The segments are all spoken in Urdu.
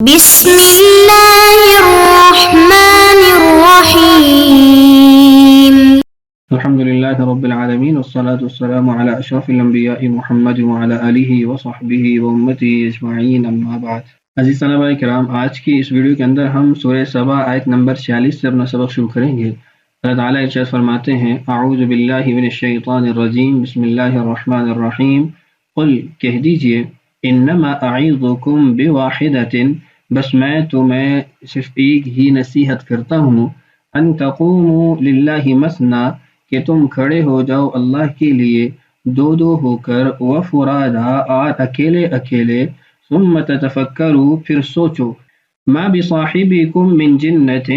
بسم الله الرحمن الرحيم. الحمد لله رب العالمين والصلاة والسلام على أشرف الأنبياء محمد وعلى آلہ وصحبہ وامتہ اجمعین اما بعد. عزیز طلبہ کرام، آج کی اس ویڈیو کے اندر ہم سورہ سبا آیت نمبر 46 سے اپنا سبق شروع کریں گے. اللہ تعالیٰ ارشاد فرماتے ہیں: اعوذ باللہ من الشیطان الرجیم، بسم اللہ الرحمن الرحیم. قل، کہہ دیجئے، انما اعظکم بواحدۃ، بس میں تمہیں صرف ایک ہی نصیحت کرتا ہوں، ان تقوموا للہ مثنی، کہ تم کھڑے ہو جاؤ اللہ کے لیے دو دو ہو کر، وفرادا، اور اکیلے اکیلے، ثم تتفکروا، پھر سوچو، ما بصاحبکم من جنۃ،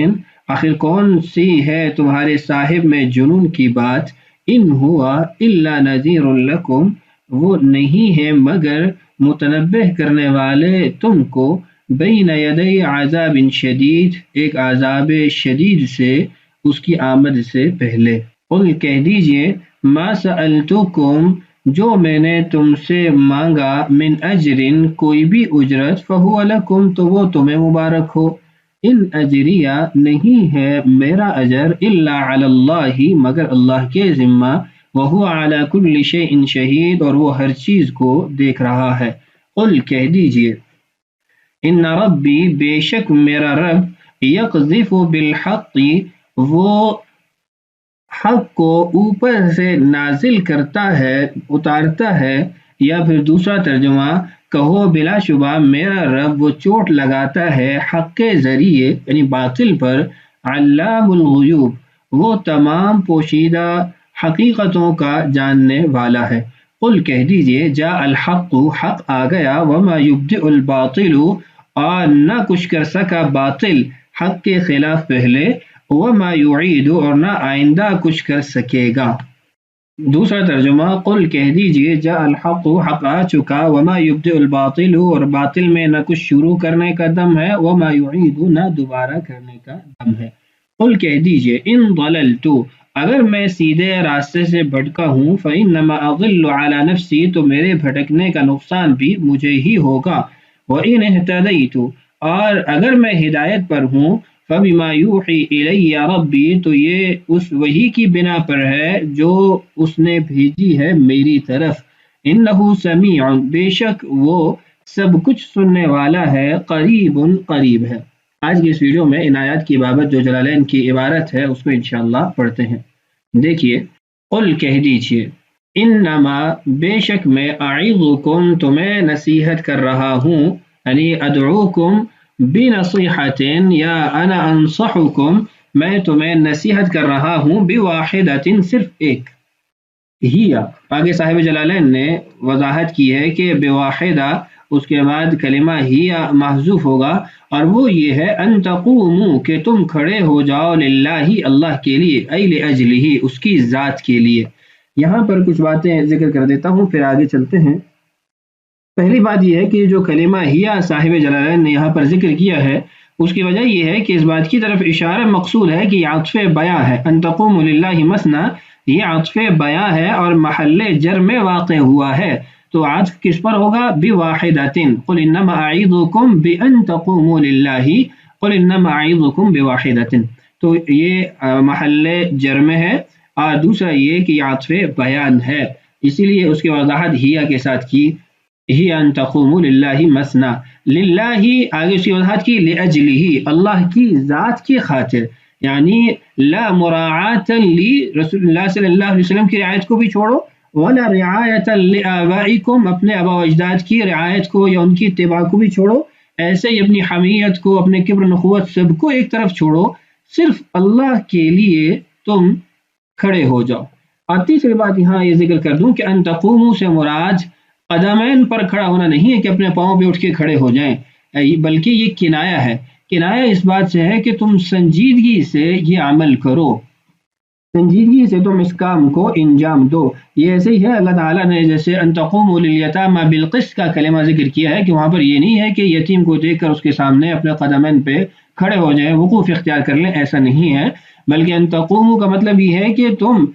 آخر کون سی ہے تمہارے صاحب میں جنون کی بات، ان ہوا الا نذیر لکم، وہ نہیں ہے مگر متنبہ کرنے والے تم کو، بین یدی عذاب شدید، ایک عذاب شدید سے، اس کی آمد سے پہلے. قل، کہہ دیجئے، ما سألتکم، جو میں نے تم سے مانگا، من اجر، کوئی بھی اجرت، فہو لکم، تو وہ تمہیں مبارک ہو. ان اجریہ، نہیں ہے میرا اجر، الا علی اللہ، مگر اللہ کے ذمہ، وہو علی کل شیء شہید، اور وہ ہر چیز کو دیکھ رہا ہے. قل، کہہ دیجئے، ان ربی، بے شک میرا رب، یقذف بالحق، وہ حق کو اوپر سے نازل کرتا ہے، اتارتا ہے. یا پھر دوسرا ترجمہ کہو، بلا شبہ میرا رب وہ چوٹ لگاتا ہے حق کے ذریعے، یعنی باطل پر. علام الغیوب، وہ تمام پوشیدہ حقیقتوں کا جاننے والا ہے. قل، کہہ دیجئے، جاء الحق، حق آ گیا، وما یبدئ الباطل، اور نہ کچھ کر سکا باطل حق کے خلاف پہلے، وما یعید، اور نہ آئندہ کچھ کر سکے گا. دوسرا ترجمہ، قل، کہہ دیجئے، جاء الحق، حق آ چکا، وما یبدئ الباطل، اور باطل میں نہ کچھ شروع کرنے کا دم ہے، وما یعید، نہ دوبارہ کرنے کا دم ہے. قل، کہہ دیجئے، ان ضللت، اگر میں سیدھے راستے سے بھٹکا ہوں، فإنما أضل على نفسی، تو میرے بھٹکنے کا نقصان بھی مجھے ہی ہوگا. وإن اهتديت، اور اگر میں ہدایت پر ہوں، فبما یوحی الی ربی، تو یہ اس وحی کی بنا پر ہے جو اس نے بھیجی ہے میری طرف. انہ سمیع، بے شک وہ سب کچھ سننے والا ہے، قریب، قریب ہے. آج کی اس ویڈیو میں ان آیات کی بابت جو جلالین کی عبارت ہے اس کو انشاءاللہ پڑھتے ہیں. دیکھیے، قل، کہہ دیجئے، انما، بے شک میں، اعظکم، تمہیں نصیحت کر رہا ہوں، یعنی ادعوکم بنصیحت، یا انا انصحکم، میں تمہیں نصیحت کر رہا ہوں، بواحدۃ، صرف ایک ہی. آگے صاحب جلالین نے وضاحت کی ہے کہ بواحدہ، اس کے بعد کلمہ ہی محذوف ہوگا، اور وہ یہ ہے، ان تقوموا، کہ تم کھڑے ہو جاؤ، للہ، اللہ کے لیے، ای لاجلہ، اس کی ذات کے لیے. یہاں پر کچھ باتیں ذکر کر دیتا ہوں، پھر آگے چلتے ہیں. پہلی بات یہ ہے کہ جو کلمہ ہیا صاحب جلالین نے یہاں پر ذکر کیا ہے، اس کی وجہ یہ ہے کہ اس بات کی طرف اشارہ مقصود ہے کہ یہ عطف بیاں ہے. ان تقوموا للہ مثنی، یہ عطف بیاں ہے اور محل جر میں واقع ہوا ہے. تو عطف کس پر ہوگا؟ بواحدۃ. قل انما اعظکم بان تقوموا للہ، قل انما اعظکم بواحدۃ. تو یہ محل جر میں ہے، اور دوسرا یہ کہ یہ عطف بیان ہے، اسی لیے اس کی وضاحت ہیا کے ساتھ کی، ہی ان تقوموا للہ مثنی. للہ، آگے اس کی وضاحت کی، لاجلہ، اللہ کی ذات کی خاطر، یعنی لا مراعاۃ لی، رسول اللہ صلی اللہ علیہ وسلم کی رعایت کو بھی چھوڑو، ولا رعایۃ لآبائکم، اپنے آباء و اجداد کی رعایت کو یا ان کی اتباع کو بھی چھوڑو، ایسے ہی اپنی حمیت کو، اپنے کبر نخوت، سب کو ایک طرف چھوڑو، صرف اللہ کے لیے تم کھڑے ہو جاؤ. اور تیسری بات یہاں یہ ذکر کر دوں کہ ان تقوموا سے مراد قدمین پر کھڑا ہونا نہیں ہے کہ اپنے پاؤں پہ اٹھ کے کھڑے ہو جائیں، بلکہ یہ کنایا ہے. کنایا اس بات سے ہے کہ تم سنجیدگی سے یہ عمل کرو، سنجیدگی سے تم اس کام کو انجام دو. یہ ایسے ہی ہے، اللہ تعالیٰ نے جیسے ان تقوموا للیتامی بالقسط کا کلمہ ذکر کیا ہے کہ وہاں پر یہ نہیں ہے کہ یتیم کو دیکھ کر اس کے سامنے اپنے قدمین پہ کھڑے ہو جائیں، وقوف اختیار کر لیں، ایسا نہیں ہے، بلکہ ان تقوموا کا مطلب یہ ہے کہ تم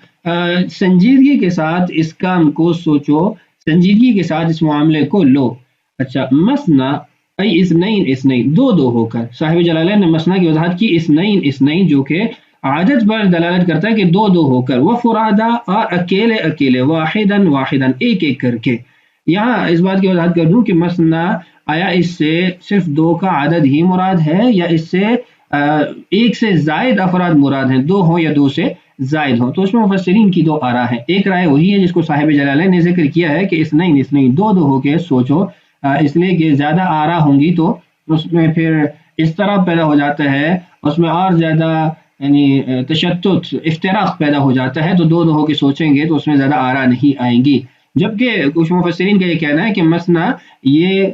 سنجیدگی کے ساتھ اس کام کو سوچو، سنجیدگی کے ساتھ اس معاملے کو لو. اچھا، مثنی ای اثنین اثنین، دو دو ہو کر. صاحب جلالین نے مثنا کی وضاحت کی اثنین اثنین جو کہ عدد پر دلالت کرتا ہے کہ دو دو ہو کر، وہ فرادا اور اکیلے اکیلے، واحدن واحدن ایک ایک کر کے. یہاں اس بات کی وضاحت کر دوں کہ مثنا آیا اس سے صرف دو کا عدد ہی مراد ہے یا اس سے ایک سے زائد افراد مراد ہیں، دو ہوں یا دو سے زائد ہوں. تو اس میں مفسرین کی دو آراء ہیں. ایک رائے وہی ہے جس کو صاحب جلالین نے ذکر کیا ہے کہ اثنین اثنین، دو دو ہو کے سوچو، اس لیے کہ زیادہ آراء ہوں گی تو اس میں پھر اس طرح پیدا ہو جاتا ہے، اس میں اور زیادہ یعنی تشتت افتراق پیدا ہو جاتا ہے. تو دو دو ہو کے سوچیں گے تو اس میں زیادہ آراء نہیں آئیں گی. جبکہ کچھ مفسرین کا یہ کہنا ہے کہ مثنا یہ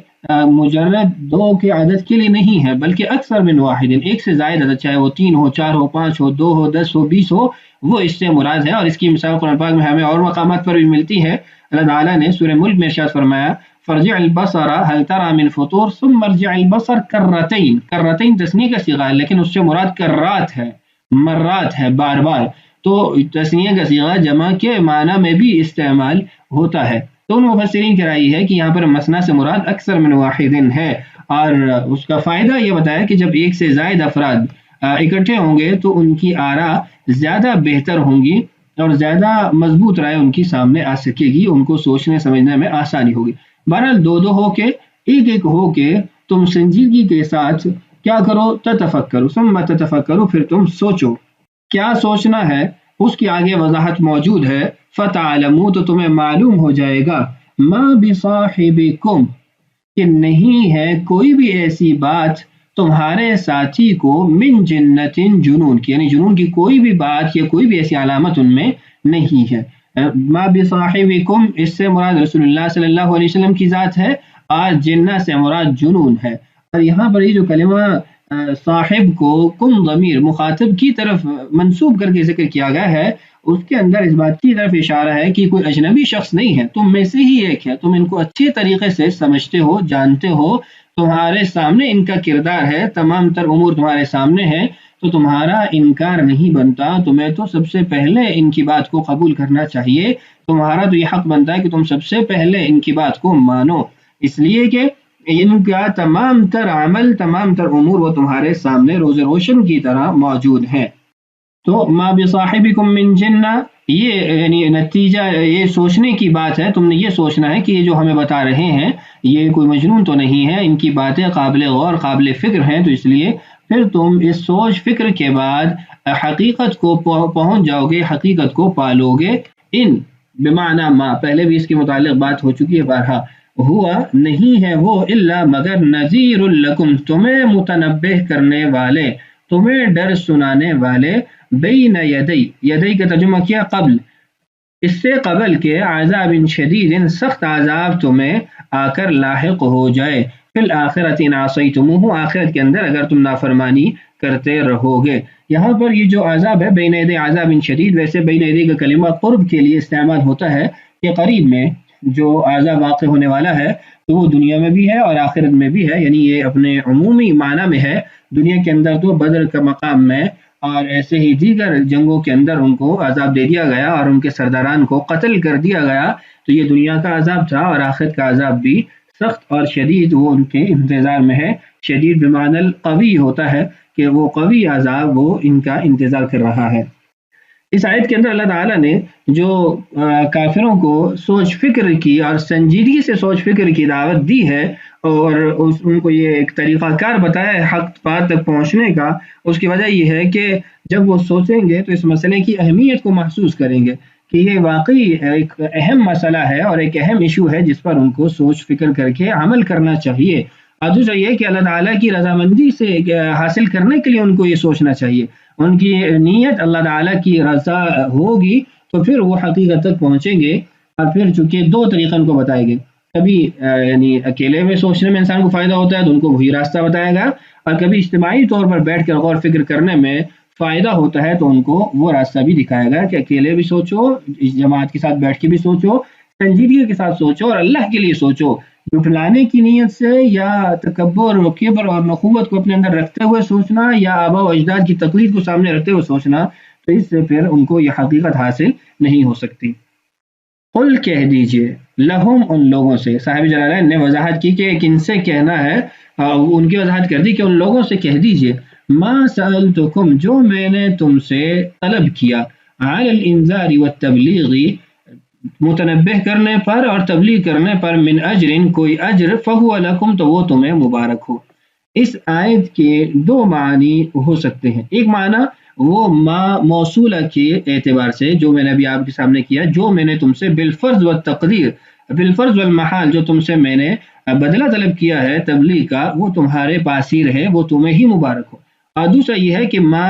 مجرد دو کے عدد کے لیے نہیں ہے، بلکہ اکثر من واحد، ایک سے زائد عدد، چاہے وہ 3 ہو، 4 ہو، 5 ہو، 2 ہو، 10 ہو، 20 ہو، وہ اس سے مراد ہے. اور اس کی مثال قرآن پاک میں ہمیں اور مقامات پر بھی ملتی ہے. اللہ تعالیٰ نے سورہ ملک میں ارشاد فرمایا فرجع البصر هل ترى من فطور ثم ارجع البصر کرتین. کرتین تثنیہ کا صیغہ ہے لیکن اس سے مراد کرات ہے، مرات ہے، بار بار. تو تثنیہ کا صیغہ جمع کے معنی میں بھی استعمال ہوتا ہے. تو ان مفسرین کی رائے ہے کہ یہاں پر مثنا سے مراد اکثر من واحدن ہے. اور اس کا فائدہ یہ بتایا کہ جب ایک سے زائد افراد اکٹھے ہوں گے تو ان کی آراء زیادہ بہتر ہوں گی اور زیادہ مضبوط رائے ان کی سامنے آ سکے گی، ان کو سوچنے سمجھنے میں آسانی ہوگی. بہرحال دو دو ہو کے، ایک ایک ہو کے تم سنجیدگی کے ساتھ کیا کرو، تتفکرو ثم تتفکرو، پھر تم سوچو. کیا سوچنا ہے اس کی آگے وضاحت موجود ہے. فتعلموا، تو تمہیں معلوم ہو جائے گا، ما بصاحبکم، کہ نہیں ہے کوئی بھی ایسی بات تمہارے ساتھی کو، من جنت، جنون کی، یعنی جنون کی کوئی بھی بات یا کوئی بھی ایسی علامت ان میں نہیں ہے. ما بصاحبکم اس سے مراد رسول اللہ صلی اللہ علیہ وسلم کی ذات ہے، اور جنہ سے مراد جنون ہے. اور یہاں پر یہ جو کلمہ صاحب کو کم ضمیر مخاطب کی طرف منسوب کر کے ذکر کیا گیا ہے، اس کے اندر اس بات کی طرف اشارہ ہے کہ کوئی اجنبی شخص نہیں ہے، تم میں سے ہی ایک ہے. تم ان کو اچھے طریقے سے سمجھتے ہو، جانتے ہو، تمہارے سامنے ان کا کردار ہے، تمام تر امور تمہارے سامنے ہیں، تو تمہارا انکار نہیں بنتا. تمہیں تو سب سے پہلے ان کی بات کو قبول کرنا چاہیے. تمہارا تو یہ حق بنتا ہے کہ تم سب سے پہلے ان کی بات کو مانو، اس لیے کہ ان کا تمام تر عمل، تمام تر امور وہ تمہارے سامنے روز روشن کی طرح موجود ہیں. تو ما بصاحبکم من جنہ، یہ یعنی نتیجہ یہ سوچنے کی بات ہے. تم نے یہ سوچنا ہے کہ یہ جو ہمیں بتا رہے ہیں یہ کوئی مجنون تو نہیں ہے، ان کی باتیں قابل غور، قابل فکر ہیں. تو اس لیے پھر تم اس سوچ فکر کے بعد حقیقت کو پہنچ جاؤ گے، حقیقت کو پالو گے. ان بمعنی ما، پہلے بھی اس کے متعلق بات ہو چکی ہے بارہا. ہوا نہیں ہے وہ، الا مگر، نذیر لکم تمہیں متنبہ کرنے والے، تمہیں ڈر سنانے والے، بین یدی، یدی کا ترجمہ کیا قبل، اس سے قبل کے، عذاب شدید، سخت عذاب تمہیں آ کر لاحق ہو جائے، فی الآخرۃ ان عصیتموہ، آخرت کے اندر اگر تم نافرمانی کرتے رہو گے. یہاں پر یہ جو عذاب ہے بین یدی عذاب شدید، ویسے بین یدی کا کلمہ قرب کے لیے استعمال ہوتا ہے کہ قریب میں جو عذاب واقع ہونے والا ہے تو وہ دنیا میں بھی ہے اور آخرت میں بھی ہے. یعنی یہ اپنے عمومی معنی میں ہے. دنیا کے اندر تو بدر کا مقام میں اور ایسے ہی دیگر جنگوں کے اندر ان کو عذاب دے دیا گیا اور ان کے سرداران کو قتل کر دیا گیا. تو یہ دنیا کا عذاب تھا، اور آخرت کا عذاب بھی سخت اور شدید وہ ان کے انتظار میں ہے. شدید بمعنی القوی ہوتا ہے کہ وہ قوی عذاب وہ ان کا انتظار کر رہا ہے. اس آیت کے اندر اللہ تعالیٰ نے جو کافروں کو سوچ فکر کی اور سنجیدگی سے سوچ فکر کی دعوت دی ہے اور ان کو یہ ایک طریقہ کار بتایا ہے حق بات تک پہنچنے کا، اس کی وجہ یہ ہے کہ جب وہ سوچیں گے تو اس مسئلے کی اہمیت کو محسوس کریں گے کہ یہ واقعی ایک اہم مسئلہ ہے اور ایک اہم ایشو ہے جس پر ان کو سوچ فکر کر کے عمل کرنا چاہیے. اور دوسرا یہ کہ اللہ تعالیٰ کی رضامندی سے حاصل کرنے کے لیے ان کو یہ سوچنا چاہیے. ان کی نیت اللہ تعالیٰ کی رضا ہوگی تو پھر وہ حقیقت تک پہنچیں گے. اور پھر چونکہ دو طریقے ان کو بتائے گئے، کبھی یعنی اکیلے میں سوچنے میں انسان کو فائدہ ہوتا ہے تو ان کو وہی راستہ بتایا گا، اور کبھی اجتماعی طور پر بیٹھ کر غور فکر کرنے میں فائدہ ہوتا ہے تو ان کو وہ راستہ بھی دکھایا گا کہ اکیلے بھی سوچو، اس جماعت کے ساتھ بیٹھ کے بھی سوچو، سنجیدگی کے ساتھ سوچو اور اللہ کے لیے سوچو. جھٹلانے کی نیت سے یا تکبر و کبر اور نخوت کو اپنے اندر رکھتے ہوئے سوچنا یا آباء و اجداد کی تقلید کو سامنے رکھتے ہوئے سوچنا، تو اس سے پھر ان کو یہ حقیقت حاصل نہیں ہو سکتی. قل کہہ دیجئے، لہم ان لوگوں سے، صاحب جلالین نے وضاحت کی کہ کن سے کہنا ہے، ان کی وضاحت کر دی کہ ان لوگوں سے کہہ دیجئے، ما سألتکم، جو میں نے تم سے طلب کیا، علی الانذار والتبلیغ، متنبہ کرنے پر اور تبلیغ کرنے پر، من اجر، کوئی اجر، فہو لکم، تو وہ تمہیں مبارک ہو۔ اس آیت کے دو معنی ہو سکتے ہیں۔ ایک معنی وہ ما موصولہ کے اعتبار سے جو میں نے ابھی آپ کے سامنے کیا، جو میں نے تم سے بالفرض والتقدیر، بالفرض والمحال، جو تم سے میں نے بدلہ طلب کیا ہے تبلیغ کا، وہ تمہارے پاس ہی رہے، وہ تمہیں ہی مبارک ہو۔ اور دوسرا یہ ہے کہ ما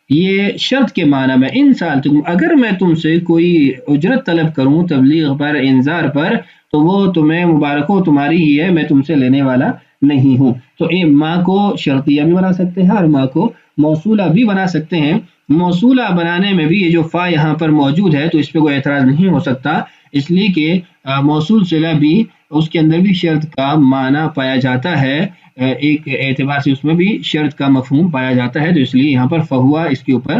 یہ شرط کے معنی میں، ان سال تم، اگر میں تم سے کوئی اجرت طلب کروں تبلیغ پر، انذار پر، تو وہ تمہیں مبارک ہو، تمہاری ہی ہے، میں تم سے لینے والا نہیں ہوں۔ تو ماں کو شرطیہ بھی بنا سکتے ہیں اور ماں کو موصولہ بھی بنا سکتے ہیں۔ موصولہ بنانے میں بھی یہ جو فا یہاں پر موجود ہے تو اس پہ کوئی اعتراض نہیں ہو سکتا، اس لیے کہ موصول صلہ بھی اس کے اندر بھی شرط کا معنی پایا جاتا ہے، ایک اعتبار سے اس میں بھی شرط کا مفہوم پایا جاتا ہے، تو اس لیے یہاں پر فہوا اس کے اوپر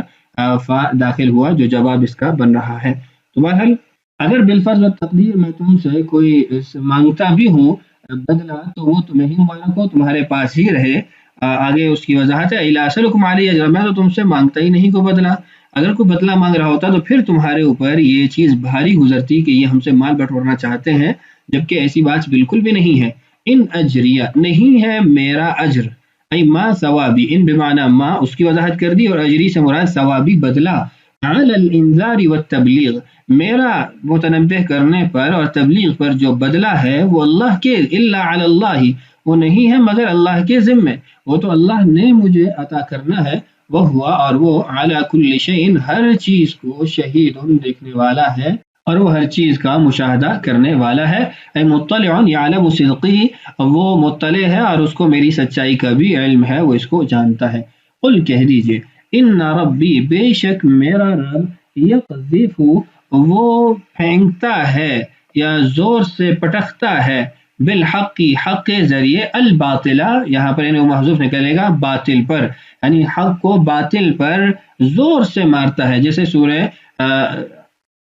فا داخل ہوا جو جواب اس کا بن رہا ہے۔ تو بہرحال اگر بالفرض و تقدیر میں تم سے کوئی مانگتا بھی ہوں بدلہ، تو وہ تمہیں ہی مبارک ہو، تمہارے پاس ہی رہے۔ آگے اس کی وضاحت ہے، الا اسلکم علیہ اجرا، میں تو تم سے مانگتا ہی نہیں کوئی بدلہ، اگر کوئی بدلہ مانگ رہا ہوتا تو پھر تمہارے اوپر یہ چیز بھاری گزرتی کہ یہ ہم سے مال بٹورنا چاہتے ہیں، جبکہ ایسی بات بالکل بھی نہیں ہے۔ ان اجریہ، نہیں ہے میرا اجر، ای ما ثوابی، ان بمعنی ما، اس کی وضاحت کر دی، اور اجری سے مراد ثوابی بدلہ، علی الانذار والتبلیغ، میرا متنبہ کرنے پر اور تبلیغ پر جو بدلہ ہے وہ اللہ کے، الا علی اللہ، وہ نہیں ہے مگر اللہ کے ذمے، وہ تو اللہ نے مجھے عطا کرنا ہے، وہ ہوا، اور وہ علی کل شیء، ہر چیز کو، شہید، دیکھنے والا ہے، اور وہ ہر چیز کا مشاہدہ کرنے والا ہے، اے مطلع یعلم صدقی، وہ مطلع ہے اور اس کو میری سچائی کا بھی علم ہے، وہ اس کو جانتا ہے۔ قل کہہ دیجئے، ان ربی، بے شک میرا رب، یقذف، وہ پھینکتا ہے یا زور سے پٹختا ہے، بالحق، حق کے ذریعے، الباطلہ، یہاں پر انہیں محذوف نکلے گا، باطل پر، یعنی حق کو باطل پر زور سے مارتا ہے، جیسے سورہ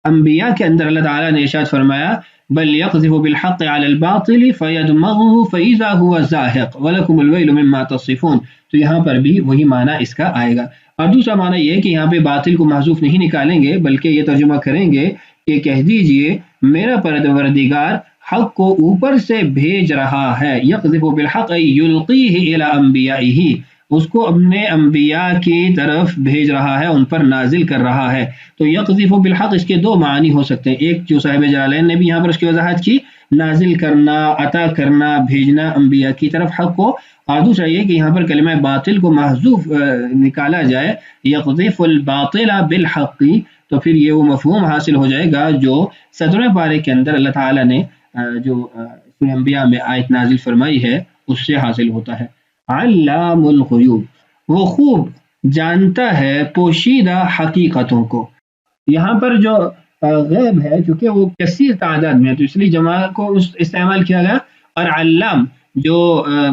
انبیاء کے اندر اللہ تعالیٰ نے ارشاد فرمایا، بل یقذف بالحق علی الباطل فیدمغه فاذا هو زاهق ولکم الویل مما تصفون، تو یہاں پر بھی وہی معنی اس کا آئے گا۔ اور دوسرا معنی یہ ہے کہ یہاں پہ باطل کو محذوف نہیں نکالیں گے، بلکہ یہ ترجمہ کریں گے کہ کہہ دیجئے میرا پروردگار حق کو اوپر سے بھیج رہا ہے، یقذف بالحق ای یلقیہ الی انبیائہ، اس کو اپنے انبیاء کی طرف بھیج رہا ہے، ان پر نازل کر رہا ہے۔ تو یقذف بالحق، اس کے دو معنی ہو سکتے ہیں، ایک جو صاحب جلالین نے بھی یہاں پر اس کی وضاحت کی، نازل کرنا، عطا کرنا، بھیجنا انبیاء کی طرف حق کو، اور دوسرا یہ کہ یہاں پر کلمہ باطل کو محذوف نکالا جائے، یقذف الباطل بالحق، تو پھر یہ وہ مفہوم حاصل ہو جائے گا جو 17ویں پارے کے اندر اللہ تعالیٰ نے جو سورہ انبیاء میں آیت نازل فرمائی ہے اس سے حاصل ہوتا ہے۔ علام الغیوب، وہ خوب جانتا ہے پوشیدہ حقیقتوں کو۔ یہاں پر جو غیب ہے چونکہ وہ کثیر تعداد میں ہے تو اس لیے جمع کو استعمال کیا گیا، اور علام جو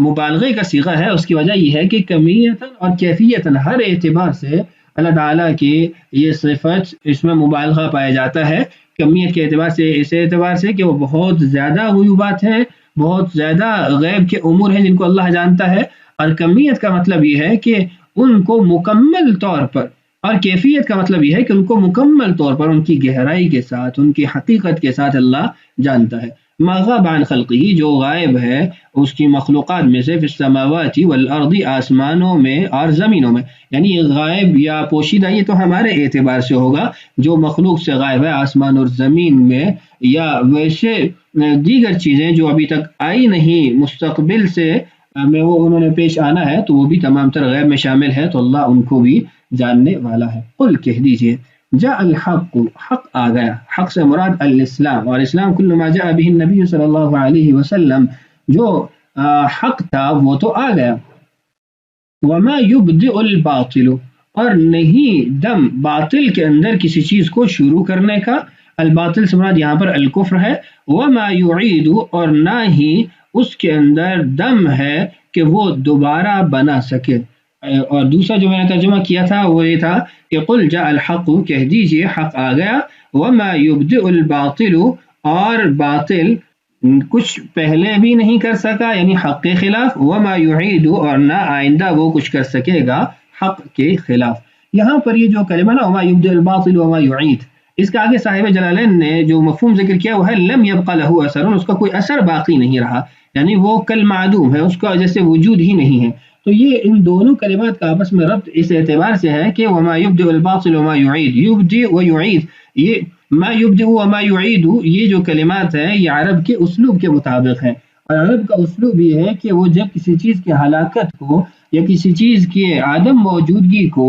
مبالغے کا صیغہ ہے اس کی وجہ یہ ہے کہ کمیتاً اور کیفیتاً ہر اعتبار سے اللہ تعالیٰ کی یہ صفت، اس میں مبالغہ پایا جاتا ہے، کمیت کے اعتبار سے، اس اعتبار سے کہ وہ بہت زیادہ غیوبات ہیں، بہت زیادہ غیب کے امور ہیں جن کو اللہ جانتا ہے، اور کمیت کا مطلب یہ ہے کہ ان کو مکمل طور پر، اور کیفیت کا مطلب یہ ہے کہ ان کو مکمل طور پر ان کی گہرائی کے ساتھ، ان کی حقیقت کے ساتھ اللہ جانتا ہے۔ ما غاب عن خلقہ، جو غائب ہے اس کی مخلوقات میں سے، فی السماوات والارض، آسمانوں میں اور زمینوں میں، یعنی غائب یا پوشیدہ یہ تو ہمارے اعتبار سے ہوگا، جو مخلوق سے غائب ہے آسمان اور زمین میں، یا ویسے دیگر چیزیں جو ابھی تک آئی نہیں، مستقبل سے میں وہ انہوں نے پیش آنا ہے، تو وہ بھی تمام تر غیب میں شامل ہے، تو اللہ ان کو بھی جاننے والا ہے۔ قل کہہ دیجئے، جاء الحق، حق آ گیا، حق سے مراد الاسلام، اور اسلام کل ما جاء به النبی صلی اللہ علیہ وسلم، جو حق تھا وہ تو آ گیا۔ وما يبدئ الباطل، اور نہیں دم باطل کے اندر کسی چیز کو شروع کرنے کا، الباطل سے مراد یہاں پر الکفر ہے، وما يعيد، اور نہ ہی اس کے اندر دم ہے کہ وہ دوبارہ بنا سکے۔ اور دوسرا جو میں نے ترجمہ کیا تھا وہ یہ تھا کہ قل جاء الحق، کہہ دیجئے حق آ گیا، وما يبدئ الباطل، اور باطل کچھ پہلے بھی نہیں کر سکا یعنی حق کے خلاف، وما یعید اور نہ آئندہ وہ کچھ کر سکے گا حق کے خلاف۔ یہاں پر یہ جو کلمہ نا وما یبدئ الباطل وما یعید، اس کا آگے صاحب جلالین نے جو مفہوم ذکر کیا وہ ہے لم یبقى له اثر، اس کا کوئی اثر باقی نہیں رہا، یعنی وہ کل معدوم ہے، اس کا جیسے وجود ہی نہیں ہے۔ تو یہ ان دونوں کلمات کا آپس میں ربط اس اعتبار سے ہے کہ وما یبدئ الباطل وما یعید، یبدئ و یعید، یہ ما یبدئ وما یعید یہ جو کلمات ہیں یہ عرب کے اسلوب کے مطابق ہے، اور عرب کا اسلوب یہ ہے کہ وہ جب کسی چیز کی ہلاکت کو یا کسی چیز کی عدم موجودگی کو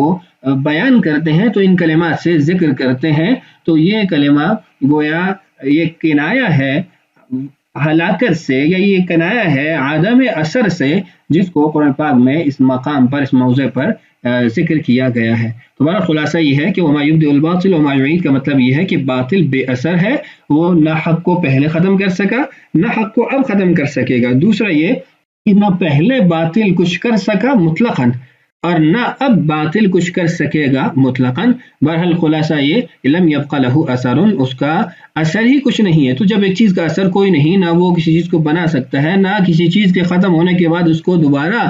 بیان کرتے ہیں تو ان کلمات سے ذکر کرتے ہیں۔ تو یہ کلمہ گویا یہ کنایہ ہے ہلاکت سے، یا یہ کنایہ ہے عدم اثر سے، جس کو قرآن پاک میں اس مقام پر اس موضع پر ذکر کیا گیا ہے۔ تمہارا خلاصہ یہ ہے کہ وما یبدئ الباطل وما یعید کا مطلب یہ ہے کہ باطل بے اثر ہے، وہ نہ حق کو پہلے ختم کر سکا نہ حق کو اب ختم کر سکے گا۔ دوسرا یہ کہ نہ پہلے باطل کچھ کر سکا مطلقاً اور نہ اب باطل کچھ کر سکے گا مطلقاً۔ بہرحال خلاصہ یہ لم یبقى له اثر، اس کا اثر ہی کچھ نہیں ہے۔ تو جب ایک چیز کا اثر کوئی نہیں، نہ وہ کسی چیز کو بنا سکتا ہے نہ کسی چیز کے ختم ہونے کے بعد اس کو دوبارہ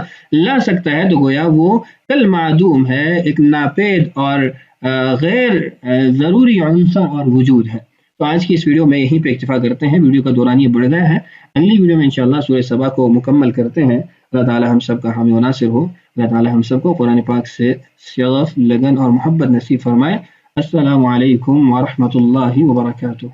لا سکتا ہے، تو گویا وہ کل معدوم ہے، ایک ناپید اور غیر ضروری عنصر اور وجود ہے۔ تو آج کی اس ویڈیو میں یہیں پہ اکتفا کرتے ہیں، ویڈیو کا دوران یہ بڑھ گیا ہے۔ اگلی ویڈیو میں انشاءاللہ سورہ سبا کو مکمل کرتے ہیں۔ اللہ تعالی ہم سب کا حامی و ناصر ہو، اللہ تعالی ہم سب کو قرآن پاک سے شغف، لگن اور محبت نصیب فرمائے۔ السلام علیکم ورحمۃ اللہ وبرکاتہ۔